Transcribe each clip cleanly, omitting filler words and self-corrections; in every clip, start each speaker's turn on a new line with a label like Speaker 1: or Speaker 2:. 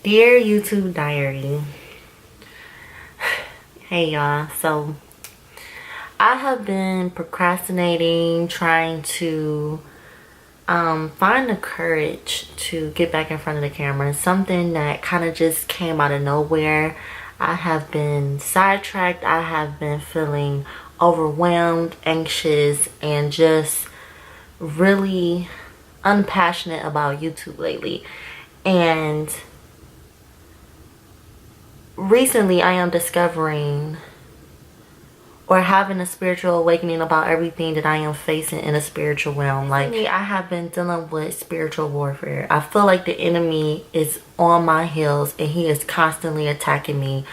Speaker 1: Dear YouTube Diary. Hey y'all, so I have been procrastinating, trying to find the courage to get back in front of the camera. Something that kind of just came out of nowhere. I have been sidetracked. I have been feeling overwhelmed, anxious, and just really unpassionate about YouTube lately. And recently I am discovering or having a spiritual awakening about everything that I am facing in a spiritual realm. Like, I have been dealing with spiritual warfare. I feel like the enemy is on my heels and he is constantly attacking me.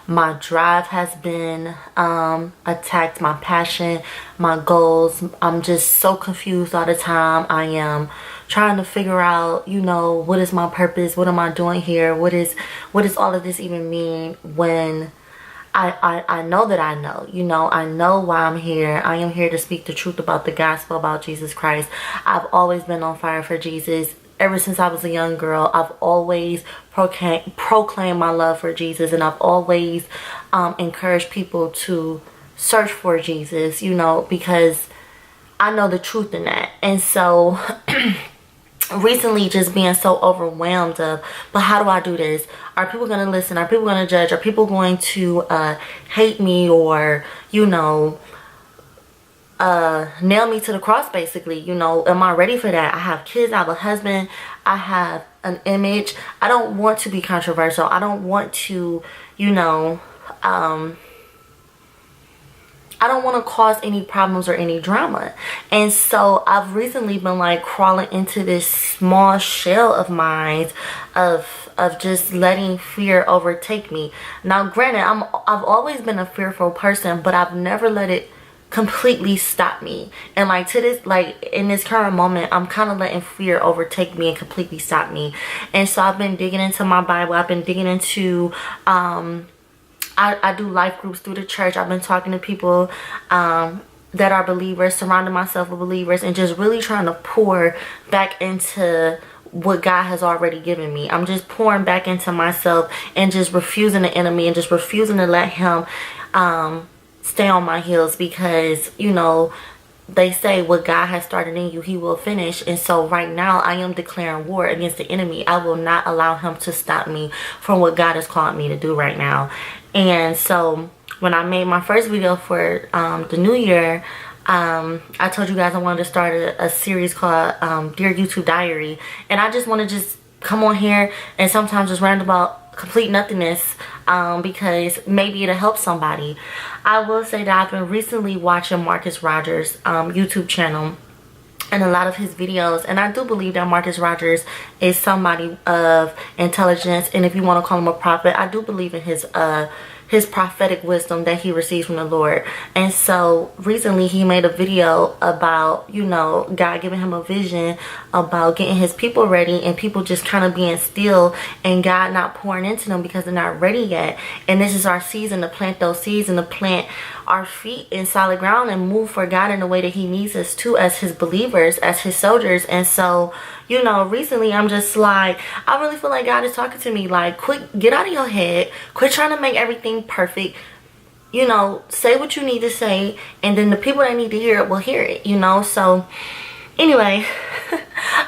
Speaker 1: My drive has been attacked, my passion, my goals. I'm just so confused all the time. I am trying to figure out, you know, what is my purpose? What am I doing here? What does all of this even mean when I know that I know, you know, I know why I'm here. I am here to speak the truth about the gospel, about Jesus Christ. I've always been on fire for Jesus. Ever since I was a young girl, I've always proclaimed my love for Jesus, and I've always encouraged people to search for Jesus, you know, because I know the truth in that. And so recently just being so overwhelmed of, but how do I do this? Are people going to listen? Are people going to judge? Are people going to hate me, or, you know, nail me to the cross, basically? You know, am I ready for that? I have kids, I have a husband, I have an image. I don't want to be controversial. I don't want to, you know, I don't want to cause any problems or any drama. And so I've recently been like crawling into this small shell of mine of just letting fear overtake me. Now granted, I've always been a fearful person, but I've never let it completely stop me. And like to this, like in this current moment, I'm kind of letting fear overtake me and completely stop me. And so I've been digging into my Bible. I've been digging into I do life groups through the church. I've been talking to people that are believers, surrounding myself with believers, and just really trying to pour back into what God has already given me. I'm just pouring back into myself and just refusing the enemy and just refusing to let him stay on my heels, because, you know, they say what God has started in you, he will finish. And so right now I am declaring war against the enemy. I will not allow him to stop me from what God has called me to do right now. And so when I made my first video for the new year, I told you guys I wanted to start a series called Dear YouTube Diary. And I just want to just come on here and sometimes just rant about complete nothingness, because maybe it'll help somebody. I will say that I've been recently watching Marcus Rogers' YouTube channel and a lot of his videos, and I do believe that Marcus Rogers is somebody of intelligence, and if you want to call him a prophet, I do believe in his prophetic wisdom that he receives from the Lord. And so recently he made a video about, you know, God giving him a vision about getting his people ready, and people just kind of being still and God not pouring into them because they're not ready yet. And this is our season to plant those seeds and to plant our feet in solid ground and move for God in the way that he needs us to, as his believers, as his soldiers. And so, you know, recently I'm just like, I really feel like God is talking to me like, quit, get out of your head, quit trying to make everything perfect, you know, say what you need to say, and then the people that need to hear it will hear it, you know. So anyway,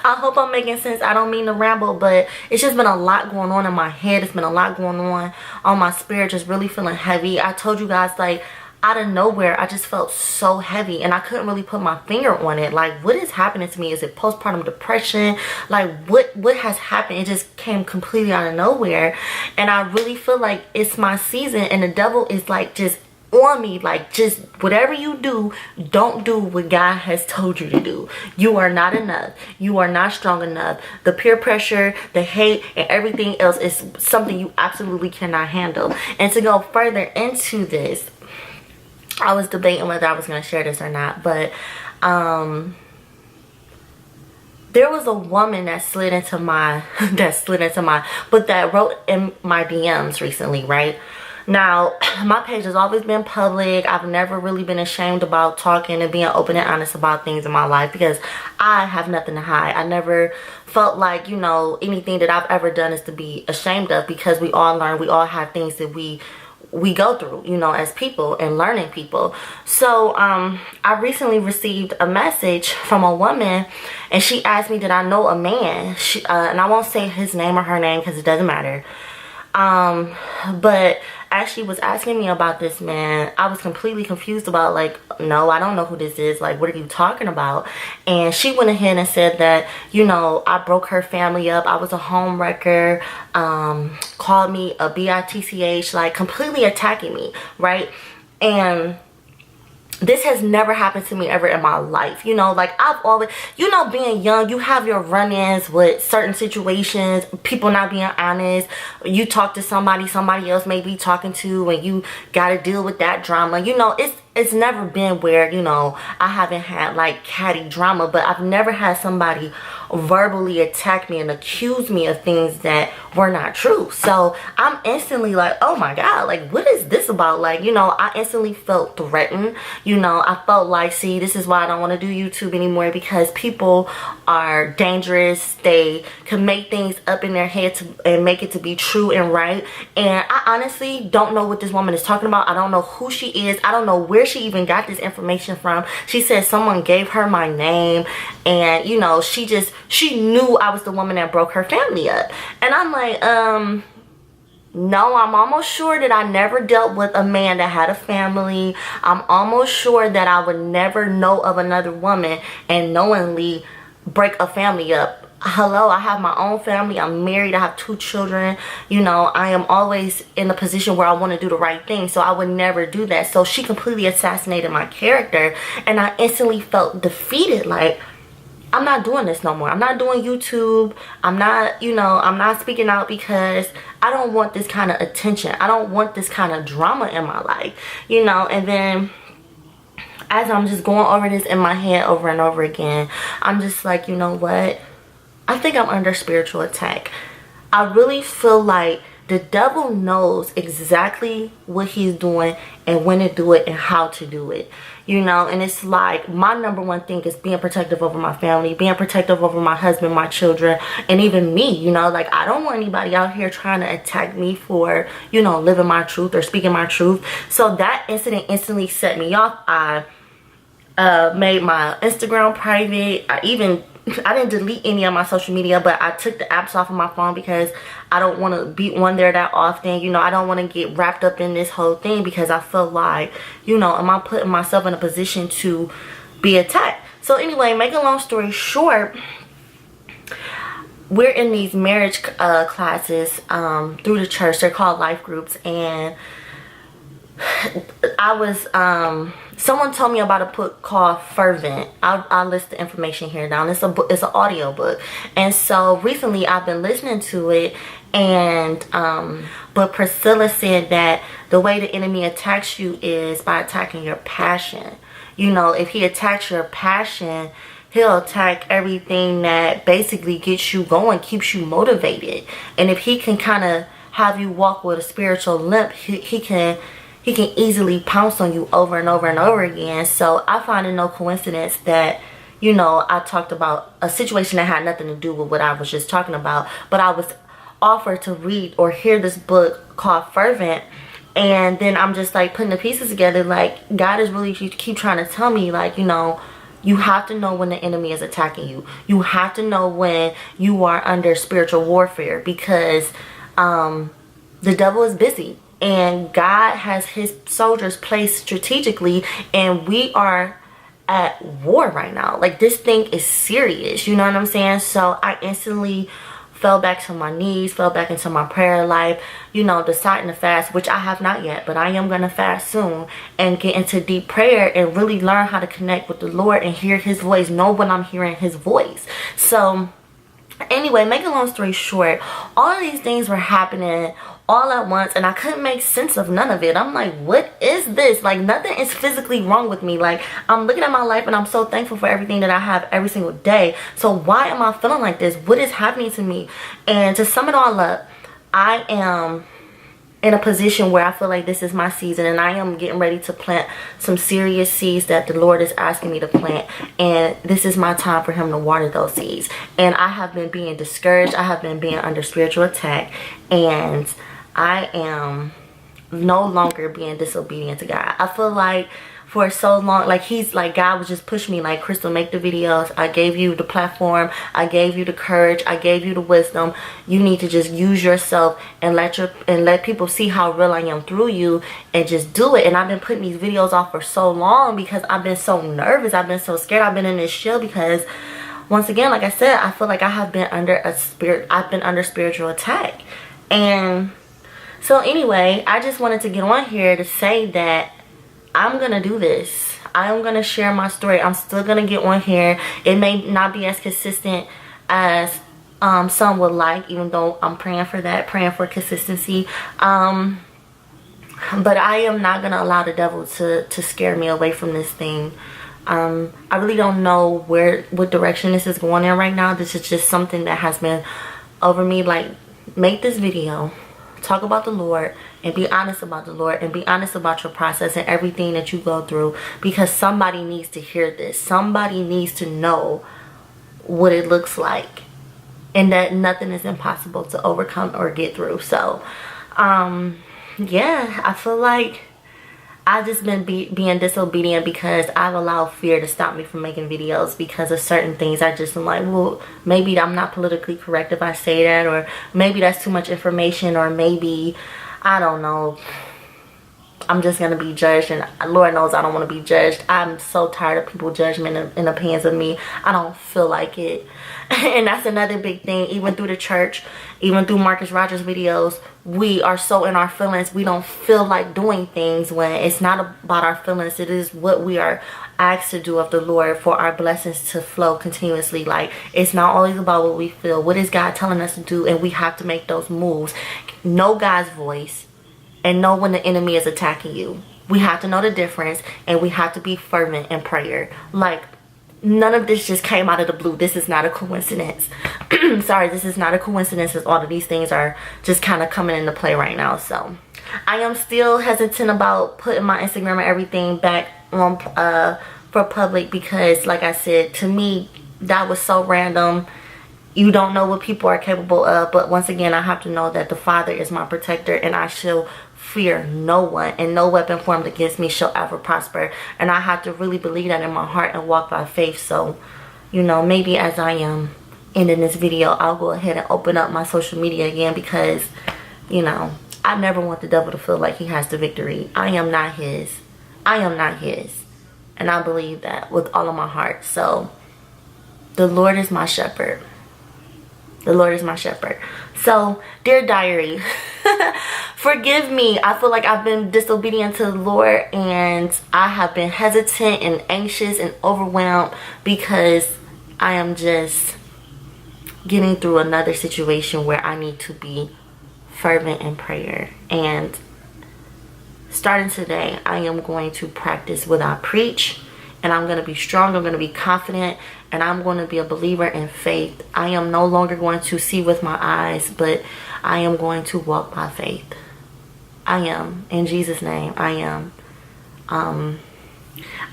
Speaker 1: I hope I'm making sense. I don't mean to ramble, but it's just been a lot going on in my head. It's been a lot going on my spirit, just really feeling heavy. I told you guys, like, out of nowhere I just felt so heavy and I couldn't really put my finger on it. Like, what is happening to me? Is it postpartum depression? Like, what has happened? It just came completely out of nowhere, and I really feel like it's my season, and the devil is like just on me, like, just whatever you do, don't do what God has told you to do. You are not enough. You are not strong enough. The peer pressure, the hate, and everything else is something you absolutely cannot handle. And to go further into this, I was debating whether I was going to share this or not, but there was a woman that slid into my that wrote in my DMs recently, right? Now, my page has always been public. I've never really been ashamed about talking and being open and honest about things in my life because I have nothing to hide. I never felt like, you know, anything that I've ever done is to be ashamed of, because we all learn, we all have things that we go through, you know, as people and learning people. So I recently received a message from a woman, and she asked me, did I know a man? And I won't say his name or her name because it doesn't matter. But as she was asking me about this man, I was completely confused about, like, no, I don't know who this is. Like, what are you talking about? And she went ahead and said that, you know, I broke her family up. I was a home wrecker. Called me a bitch, like completely attacking me, right? And this has never happened to me ever in my life. You know, like, I've always, you know, being young, you have your run-ins with certain situations, people not being honest. You talk to somebody else may be talking to, and you got to deal with that drama. You know, it's never been where, you know, I haven't had like catty drama, but I've never had somebody verbally attack me and accuse me of things that were not true. So I'm instantly like, oh my God, like, what is this about? Like, you know, I instantly felt threatened. You know, I felt like, see, this is why I don't want to do YouTube anymore, because people are dangerous. They can make things up in their head and make it to be true and right. And I honestly don't know what this woman is talking about. I don't know who she is. I don't know where she even got this information from. She said someone gave her my name, and, you know, she knew I was the woman that broke her family up. And I'm like, no, I'm almost sure that I never dealt with a man that had a family. I'm almost sure that I would never know of another woman and knowingly break a family up. Hello, I have my own family. I'm married. I have 2 children. You know, I am always in a position where I want to do the right thing. So I would never do that. So she completely assassinated my character. And I instantly felt defeated. Like, I'm not doing this no more. I'm not doing YouTube. I'm not, you know, I'm not speaking out because I don't want this kind of attention. I don't want this kind of drama in my life, you know. And then as I'm just going over this in my head over and over again, I'm just like, you know what? I think I'm under spiritual attack. I really feel like the devil knows exactly what he's doing and when to do it and how to do it, you know. And it's like, my number one thing is being protective over my family, being protective over my husband, my children, and even me, you know. Like, I don't want anybody out here trying to attack me for, you know, living my truth or speaking my truth. So that incident instantly set me off. I made my Instagram private. I didn't delete any of my social media, but I took the apps off of my phone because I don't want to be on there that often. You know, I don't want to get wrapped up in this whole thing because I feel like, you know, am I putting myself in a position to be attacked? So anyway, making a long story short, we're in these marriage classes through the church. They're called life groups, and I was someone told me about a book called Fervent. I'll list the information here down. It's a book, it's an audio book. And so recently I've been listening to it, and but Priscilla said that the way the enemy attacks you is by attacking your passion. You know, if he attacks your passion, he'll attack everything that basically gets you going, keeps you motivated. And if he can kind of have you walk with a spiritual limp, he can easily pounce on you over and over and over again. So I find it no coincidence that, you know, I talked about a situation that had nothing to do with what I was just talking about, but I was offered to read or hear this book called Fervent. And then I'm just like putting the pieces together. Like, God is really keep trying to tell me, like, you know, you have to know when the enemy is attacking you. You have to know when you are under spiritual warfare, because the devil is busy. And God has his soldiers placed strategically, and we are at war right now. Like, this thing is serious, you know what I'm saying? So I instantly fell back to my knees, fell back into my prayer life, you know, deciding to fast, which I have not yet, but I am going to fast soon, and get into deep prayer and really learn how to connect with the Lord and hear his voice, know when I'm hearing his voice. So anyway, making a long story short, all of these things were happening all at once, and I couldn't make sense of none of it. I'm like, what is this? Like, nothing is physically wrong with me. Like, I'm looking at my life and I'm so thankful for everything that I have every single day. So why am I feeling like this? What is happening to me? And to sum it all up, I am in a position where I feel like this is my season, and I am getting ready to plant some serious seeds that the Lord is asking me to plant, and this is my time for him to water those seeds. And I have been being discouraged. I have been being under spiritual attack, and I am no longer being disobedient to God. I feel like for so long, like God was just pushing me like, Crystal, make the videos. I gave you the platform, I gave you the courage, I gave you the wisdom. You need to just use yourself and let people see how real I am through you, and just do it. And I've been putting these videos off for so long because I've been so nervous, I've been so scared, I've been in this shell because, once again, like I said, I feel like I have been under spiritual attack. And so anyway, I just wanted to get on here to say that I'm gonna do this. I am gonna share my story. I'm still gonna get on here. It may not be as consistent as some would like, even though I'm praying for that, praying for consistency. But I am not gonna allow the devil to scare me away from this thing. I really don't know what direction this is going in right now. This is just something that has been over me. Like, make this video, talk about the Lord, and be honest about the Lord, and be honest about your process and everything that you go through, because somebody needs to hear this. Somebody needs to know what it looks like, and that nothing is impossible to overcome or get through. So yeah, I feel like I've just been being disobedient because I've allowed fear to stop me from making videos because of certain things. I just am like, well, maybe I'm not politically correct if I say that, or maybe that's too much information, or maybe, I don't know, I'm just going to be judged, and Lord knows I don't want to be judged. I'm so tired of people judgment and opinions of me. I don't feel like it. And that's another big thing, even through the church, even through Marcus Rogers videos, we are so in our feelings. We don't feel like doing things when it's not about our feelings. It is what we are asked to do of the Lord for our blessings to flow continuously. Like, it's not always about what we feel. What is God telling us to do? And we have to make those moves. Know God's voice and know when the enemy is attacking you. We have to know the difference, and we have to be fervent in prayer. Like, none of this just came out of the blue. This is not a coincidence. Sorry, this is not a coincidence, as all of these things are just kind of coming into play right now. So I am still hesitant about putting my Instagram and everything back on for public, because like I said, to me that was so random. You don't know what people are capable of. But once again, I have to know that the Father is my protector, and I shall fear no one, and no weapon formed against me shall ever prosper. And I have to really believe that in my heart and walk by faith. So, you know, maybe as I am ending this video, I'll go ahead and open up my social media again, because, you know, I never want the devil to feel like he has the victory. I am not his. I am not his. And I believe that with all of my heart. So, the Lord is my shepherd. The Lord is my shepherd. So, dear diary, forgive me. I feel like I've been disobedient to the Lord, and I have been hesitant and anxious and overwhelmed because I am just getting through another situation where I need to be fervent in prayer. And starting today, I am going to practice what I preach, and I'm going to be strong. I'm going to be confident, and I'm going to be a believer in faith. I am no longer going to see with my eyes, but I am going to walk by faith. I am. In Jesus' name, I am.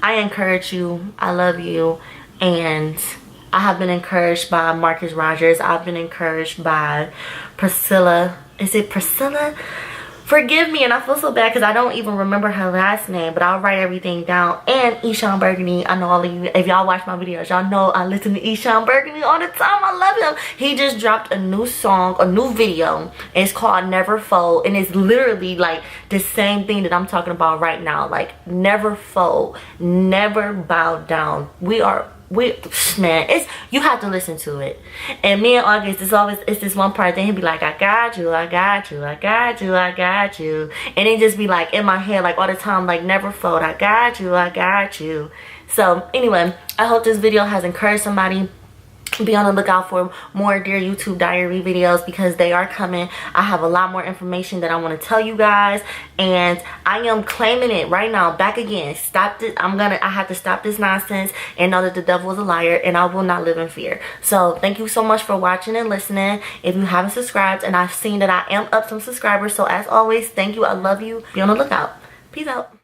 Speaker 1: I encourage you. I love you. And I have been encouraged by Marcus Rogers. I've been encouraged by Priscilla. Is it Priscilla? Forgive me, and I feel so bad because I don't even remember her last name, but I'll write everything down. And Eshon Burgundy. I know all of you, if y'all watch my videos, y'all know I listen to Eshon Burgundy all the time. I love him. He just dropped a new song, a new video. It's called Never Fold, and it's literally like the same thing that I'm talking about right now. Like, never fold, never bow down. Man, you have to listen to it. And me and August, it's this one part, then he'll be like, I got you, I got you, I got you, I got you. And it just be like in my head, like all the time, like, never fold, I got you, I got you. So anyway, I hope this video has encouraged somebody. be on the lookout for more Dear YouTube Diary videos, because they are coming. I have a lot more information that I want to tell you guys, and I am claiming it right now back again. Stop this. I have to stop this nonsense and know that the devil is a liar, and I will not live in fear. So thank you so much for watching and listening. If you haven't subscribed, and I've seen that I am up some subscribers, so as always, thank you. I love you. Be on the lookout. Peace out.